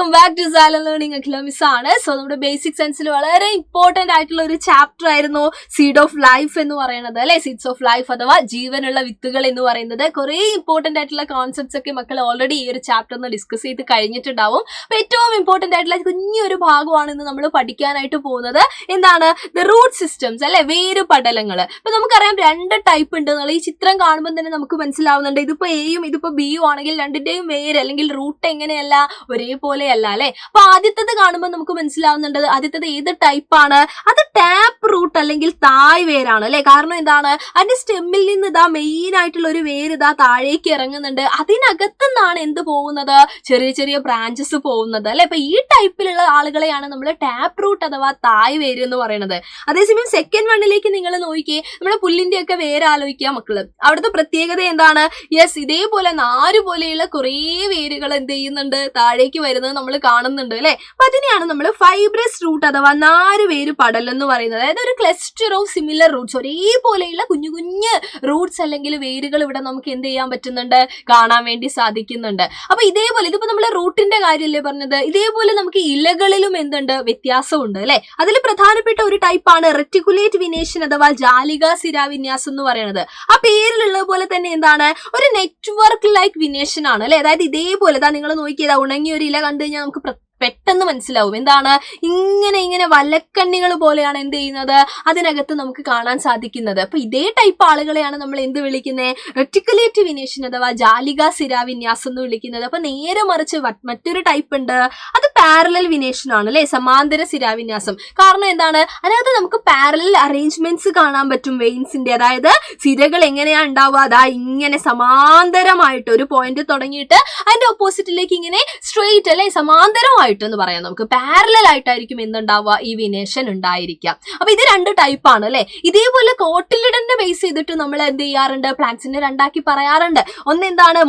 Welcome back to സാലൻ learning academies ആണ്. So നമ്മുടെ ബേസിക് സയൻസിൽ വളരെ ഇമ്പോർട്ടന്റ് ആയിട്ടുള്ള ഒരു ചാപ്റ്റർ ആയിരുന്നു സീഡ് ഓഫ് ലൈഫ് എന്ന് പറയുന്നത് അല്ലെ. സീഡ്സ് ഓഫ് ലൈഫ് അഥവാ ജീവനുള്ള വിത്തുകൾ എന്ന് പറയുന്നത്. കുറെ ഇമ്പോർട്ടന്റ് ആയിട്ടുള്ള കോൺസെപ്റ്റ്സ് ഒക്കെ മക്കൾ ഓൾറെഡി ഈ ഒരു ചാപ്റ്ററിന് ഡിസ്കസ് ചെയ്ത് കഴിഞ്ഞിട്ടുണ്ടാവും. അപ്പൊ ഏറ്റവും ഇമ്പോർട്ടന്റ് ആയിട്ടുള്ള കുഞ്ഞൊരു ഭാഗമാണ് ഇന്ന് നമ്മൾ പഠിക്കാനായിട്ട് പോകുന്നത്. എന്താണ്? ദ റൂട്ട് സിസ്റ്റംസ് അല്ലെ, വേര് പടലങ്ങൾ. അപ്പൊ നമുക്കറിയാം രണ്ട് ടൈപ്പ് ഉണ്ട് എന്നുള്ള ഈ ചിത്രം കാണുമ്പോൾ തന്നെ നമുക്ക് മനസ്സിലാവുന്നുണ്ട്. ഇതിപ്പോ എയും ഇതിപ്പോ ബിയും ആണെങ്കിൽ രണ്ടിന്റെയും വേര് അല്ലെങ്കിൽ റൂട്ട് എങ്ങനെയല്ല, ഒരേപോലെയല്ല അല്ലെ. അപ്പൊ ആദ്യത്തേത് കാണുമ്പോൾ നമുക്ക് മനസ്സിലാവുന്നുണ്ട് ആദ്യത്തേത് ഏത് ടൈപ്പാണ്. അത് ടാപ്പ് റൂട്ട് അല്ലെങ്കിൽ തായ് വേരാണ് അല്ലെ. കാരണം എന്താണ്? അതിന്റെ സ്റ്റെമ്മിൽ നിന്ന് ഇതാ മെയിൻ ആയിട്ടുള്ള ഒരു വേര് ഇതാ താഴേക്ക് ഇറങ്ങുന്നുണ്ട്. അതിനകത്തു നിന്നാണ് എന്ത് പോകുന്നത്? ചെറിയ ചെറിയ ബ്രാഞ്ചസ് പോകുന്നത് അല്ലെ. അപ്പൊ ഈ ടൈപ്പിലുള്ള ആളുകളെയാണ് നമ്മൾ ടാപ്പ് റൂട്ട് അഥവാ തായ് വേര് എന്ന് പറയുന്നത്. അതേസമയം സെക്കൻഡ് വണ്ണിലേക്ക് നിങ്ങൾ നോക്കിയേ, നമ്മുടെ പുല്ലിന്റെ ഒക്കെ വേര് ആലോചിക്കുക മക്കള്. അവിടുത്തെ പ്രത്യേകത എന്താണ്? യെസ്, ഇതേപോലെ നാര് പോലെയുള്ള കുറേ വേരുകൾ എന്ത് ചെയ്യുന്നുണ്ട്, താഴേക്ക് വരുന്നത് നമ്മൾ കാണുന്നുണ്ട് അല്ലെ. അപ്പൊ അതിനെയാണ് നമ്മൾ ഫൈബ്രസ് റൂട്ട് അഥവാ നാരുവേര് പടൽ എന്ന് പറയുന്നത്. അതായത് ഒരു ക്ലസ്റ്റർ ഓഫ് സിമിലർ റൂട്ട്സ്, ഒരേപോലെയുള്ള കുഞ്ഞു കുഞ്ഞ് റൂട്ട്സ് അല്ലെങ്കിൽ വേരുകൾ ഇവിടെ നമുക്ക് എന്ത് ചെയ്യാൻ പറ്റുന്നുണ്ട്, കാണാൻ വേണ്ടി സാധിക്കുന്നുണ്ട്. അപ്പൊ ഇതേപോലെ ഇതിപ്പോ നമ്മൾ റൂട്ടിന്റെ കാര്യമല്ലേ പറഞ്ഞത്, ഇതേപോലെ നമുക്ക് ഇലകളിലും എന്തുണ്ട്, വ്യത്യാസമുണ്ട് അല്ലെ. അതിൽ പ്രധാനപ്പെട്ട ഒരു ടൈപ്പാണ് റെറ്റിക്കുലേറ്റ് വിനേഷൻ അഥവാ ജാലിക സിരാവിന്യാസം എന്ന് പറയുന്നത്. ആ പേരിലുള്ള പോലെ തന്നെ എന്താണ്, ഒരു നെറ്റ്വർക്ക് ലൈക്ക് വിനേഷൻ ആണ് അല്ലെ. അതായത് ഇതേപോലെ നിങ്ങൾ നോക്കിയതാ, ഉണങ്ങിയ ഒരു ഇല കണ്ടു കഴിഞ്ഞാൽ നമുക്ക് പെട്ടെന്ന് മനസ്സിലാവും എന്താണ്, ഇങ്ങനെ വലക്കണ്ണികൾ പോലെയാണ് എന്ത് ചെയ്യുന്നത്, അതിനകത്ത് നമുക്ക് കാണാൻ സാധിക്കുന്നത്. അപ്പൊ ഇതേ ടൈപ്പ് ആളുകളെയാണ് നമ്മൾ എന്ത് വിളിക്കുന്നത്, റെറ്റിക്കുലേറ്റ് വിനേഷൻ അഥവാ ജാലിക സിരാവിന്യാസം എന്ന് വിളിക്കുന്നത്. അപ്പൊ നേരെ മറിച്ച് മറ്റൊരു ടൈപ്പ് ഉണ്ട്, അത് പാരലൽ വിനേഷൻ ആണ് അല്ലെ, സമാന്തര സിരാവിന്യാസം. കാരണം എന്താണ്, അതിനകത്ത് നമുക്ക് പാരലൽ അറേഞ്ച്മെന്റ്സ് കാണാൻ പറ്റും വെയിൻസിന്റെ. അതായത് സിരകൾ എങ്ങനെയാ ഉണ്ടാവുക, അതാ ഇങ്ങനെ സമാന്തരമായിട്ട് ഒരു പോയിന്റ് തുടങ്ങിയിട്ട് അതിന്റെ ഓപ്പോസിറ്റിലേക്ക് ഇങ്ങനെ സ്ട്രെയിറ്റ് അല്ലെ, സമാന്തരമായിട്ട് എന്ന് പറയാം. നമുക്ക് പാരലൽ ആയിട്ടായിരിക്കും എന്തുണ്ടാവുക, ഈ വിനേഷൻ ഉണ്ടായിരിക്കാം. അപ്പൊ ഇത് രണ്ട് ടൈപ്പാണ് അല്ലെ. ഇതേപോലെ കോട്ടിലിഡനെ ബേസ് ചെയ്തിട്ട് നമ്മൾ എന്ത് ചെയ്യാറുണ്ട്, പ്ലാന്റ്സിനെ രണ്ടാക്കി പറയാറുണ്ട്. ഒന്നെന്താണ്,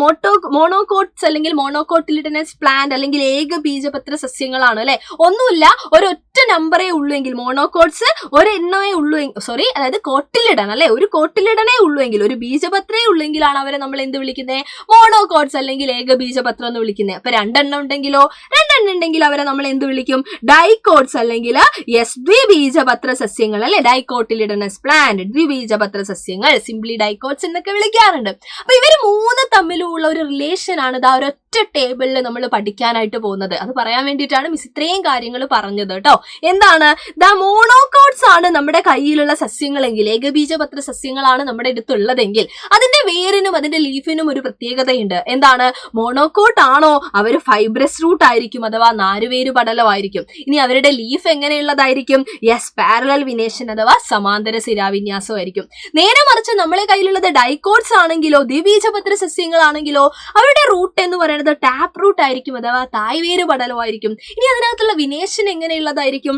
മോണോകോട്ട്സ് അല്ലെങ്കിൽ മോണോകോട്ടിലിഡനസ് പ്ലാന്റ് അല്ലെങ്കിൽ ഏക ബീജപത്ര സസ്യങ്ങളാണ് അല്ലെ. ഒന്നുമില്ല, ഒരൊറ്റ നമ്പറേ ഉള്ളൂ എങ്കിൽ മോണോകോട്ട്സ് ഒരെണ്ണമേ ഉള്ളൂ, സോറി, അതായത് കോട്ടിലിഡൻ അല്ലെ, ഒരു കോട്ടിലിഡനേ ഉള്ളൂ എങ്കിൽ, ഒരു ബീജപത്രേ ഉള്ളെങ്കിലാണ് അവരെ നമ്മൾ എന്ത് വിളിക്കുന്നത്, മോണോകോട്ട്സ് അല്ലെങ്കിൽ ഏക ബീജപത്രം എന്ന് വിളിക്കുന്നത്. അപ്പൊ രണ്ടെണ്ണം ഉണ്ടെങ്കിലോ, രണ്ടെണ്ണം അവരെ നമ്മൾ എന്ത് വിളിക്കും, ഡൈക്കോട്ട്സ് അല്ലെങ്കിൽ ദ്വിബീജപത്ര സസ്യങ്ങൾ അല്ലെ, ഡൈക്കോട്ടിലിഡനസ് പ്ലാന്റ്, ദ്വിബീജപത്ര സസ്യങ്ങൾ, സിംപ്ലി ഡൈക്കോട്ട്സ് എന്നൊക്കെ വിളിക്കാറുണ്ട്. അപ്പൊ ഇവര് മൂന്ന് തമ്മിലുള്ള ഒരു റിലേഷൻ ആണ് ഇതാ ഒരൊറ്റ ടേബിളിൽ നമ്മൾ പഠിക്കാനായിട്ട് പോകുന്നത്. അത് പറയാൻ വേണ്ടിയിട്ടാണ് മിസ് ഇത്രയും കാര്യങ്ങൾ പറഞ്ഞത് കേട്ടോ. എന്താണ്, മോണോകോട്ട്സ് ആണ് നമ്മുടെ കയ്യിലുള്ള സസ്യങ്ങളെങ്കിൽ, ഏകബീജപത്ര സസ്യങ്ങളാണ് നമ്മുടെ അടുത്തുള്ളതെങ്കിൽ അതിന്റെ വേരിനും അതിന്റെ ലീഫിനും ഒരു പ്രത്യേകതയുണ്ട്. എന്താണ്, മോണോകോട്ട് ആണോ അവർ ഫൈബ്രസ് റൂട്ട് ആയിരിക്കും അഥവാ നാരുവേര് പടലമായിരിക്കും. ഇനി അവരുടെ ലീഫ് എങ്ങനെയുള്ളതായിരിക്കും, യെസ്, പാരലൽ വിനേഷൻ അഥവാ സമാന്തര സിരാവിന്യാസമായിരിക്കും. നേരെ മറിച്ച് നമ്മളെ കയ്യിലുള്ളത് ഡൈക്കോട്ട്സ് ആണെങ്കിലോ, ദ്വിബീജപത്ര സസ്യങ്ങളാണെങ്കിലോ അവരുടെ റൂട്ട് എന്ന് പറയുന്നത് ടാപ്പ് റൂട്ട് ആയിരിക്കും അഥവാ തായ്വേര് പടലമായിരിക്കും. ഇനി അതിനകത്തുള്ള വിനേഷൻ എങ്ങനെയുള്ളതായിരിക്കും,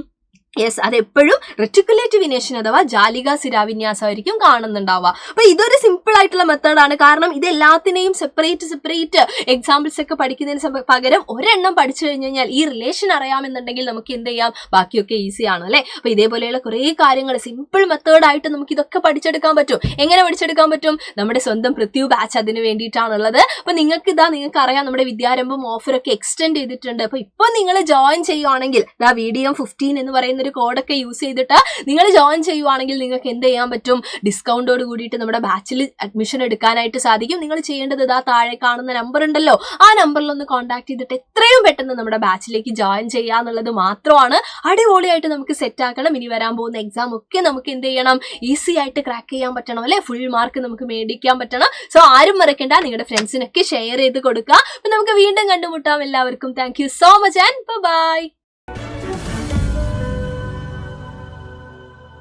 യെസ്, അതെപ്പോഴും റെറ്റിക്കുലേറ്റ് വിനേഷൻ അഥവാ ജാലിക സിരാവിന്യാസമായിരിക്കും കാണുന്നുണ്ടാവുക. അപ്പൊ ഇതൊരു സിമ്പിൾ ആയിട്ടുള്ള മെത്തേഡാണ്. കാരണം ഇത് എല്ലാത്തിനെയും സെപ്പറേറ്റ് എക്സാമ്പിൾസ് ഒക്കെ പഠിക്കുന്നതിന് പകരം ഒരെണ്ണം പഠിച്ചു കഴിഞ്ഞു കഴിഞ്ഞാൽ ഈ റിലേഷൻ അറിയാമെന്നുണ്ടെങ്കിൽ നമുക്ക് എന്ത് ചെയ്യാം, ബാക്കിയൊക്കെ ഈസി ആണ് അല്ലെ. അപ്പൊ ഇതേപോലെയുള്ള കുറെ കാര്യങ്ങൾ സിമ്പിൾ മെത്തേഡായിട്ട് നമുക്ക് ഇതൊക്കെ പഠിച്ചെടുക്കാൻ പറ്റും. എങ്ങനെ പഠിച്ചെടുക്കാൻ പറ്റും, നമ്മുടെ സ്വന്തം പൃഥ്വി ബാച്ച് അതിന് വേണ്ടിയിട്ടാണുള്ളത്. അപ്പൊ നിങ്ങൾക്ക് അറിയാം, നമ്മുടെ വിദ്യാരംഭം ഓഫറൊക്കെ എക്സ്റ്റെൻഡ് ചെയ്തിട്ടുണ്ട്. അപ്പൊ ഇപ്പൊ നിങ്ങൾ ജോയിൻ ചെയ്യുവാണെങ്കിൽ VDM 15 എന്ന് പറയുന്ന ഒരു കോഡൊക്കെ യൂസ് ചെയ്തിട്ട് നിങ്ങൾ ജോയിൻ ചെയ്യുവാണെങ്കിൽ നിങ്ങൾക്ക് എന്ത് ചെയ്യാൻ പറ്റും, ഡിസ്കൗണ്ടോട് കൂടിയിട്ട് നമ്മുടെ ബാച്ചിൽ അഡ്മിഷൻ എടുക്കാനായിട്ട് സാധിക്കും. നിങ്ങൾ ചെയ്യേണ്ടത് താഴെ കാണുന്ന നമ്പർ ഉണ്ടല്ലോ, ആ നമ്പറിൽ ഒന്ന് കോൺടാക്ട് ചെയ്തിട്ട് എത്രയും പെട്ടെന്ന് നമ്മുടെ ബാച്ചിലേക്ക് ജോയിൻ ചെയ്യാന്നുള്ളത് മാത്രമാണ്. അടിപൊളിയായിട്ട് നമുക്ക് സെറ്റ് ആക്കണം. ഇനി വരാൻ പോകുന്ന എക്സാം ഒക്കെ നമുക്ക് എന്ത് ചെയ്യണം, ഈസി ആയിട്ട് ക്രാക്ക് ചെയ്യാൻ പറ്റണം അല്ലെ, ഫുൾ മാർക്ക് നമുക്ക് മേടിക്കാൻ പറ്റണം. സോ ആരും മറക്കണ്ട, നിങ്ങളുടെ ഫ്രണ്ട്സിനൊക്കെ ഷെയർ ചെയ്ത് കൊടുക്കുക. അപ്പൊ നമുക്ക് വീണ്ടും കണ്ടുമുട്ടാം. എല്ലാവർക്കും thank you so much and by.